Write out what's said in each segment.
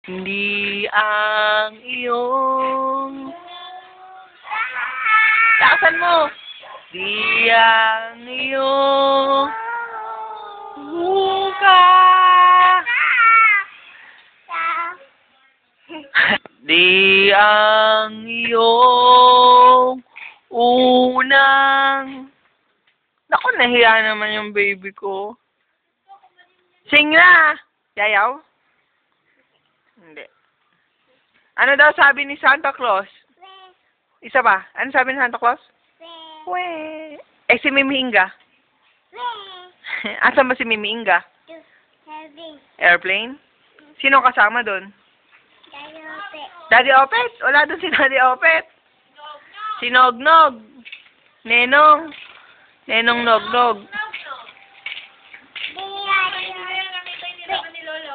Hindi ang iyong... Lakasan mo! Di ang iyong... Buka! Di ang iyong... Unang... Naku, nahiya naman yung baby ko. Sing na! Yayaw? Hindi. Ano daw sabi ni Santa Claus? Isa ba? Ano sabi ni Santa Claus? We. Eh, si Mimi Inga? Asan ba si Mimi Inga? Airplane? Sino kasama doon? Daddy Opet? Wala doon si Daddy Opet. Si Nognog. Nenong. Nenong Nognog.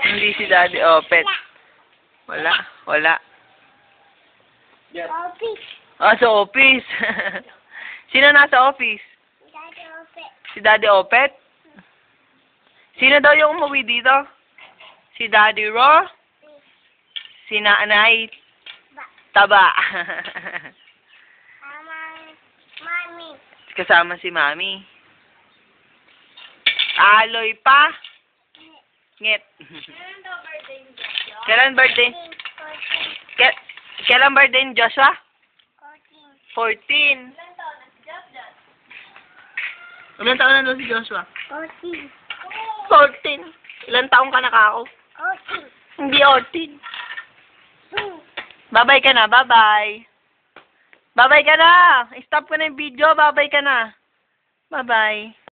Hindi si Daddy Opet. Wala. Wala. Ah, sa office. Sino nasa office? Si Daddy Opet? Sino daw yung umuwi dito? Si Daddy Ro? Si Nanay Taba. Kasama si Mami. Aloy pa? Ngit. Kailan birthday? Kailan birthday ni Joshua? 14. Ilan taon na doon si Joshua? 14. Ilan taong ka na kako? Hindi 14. Bye-bye ka na, bye-bye. Bye-bye ka na. Stop ko na yung video, bye-bye ka na. Bye-bye.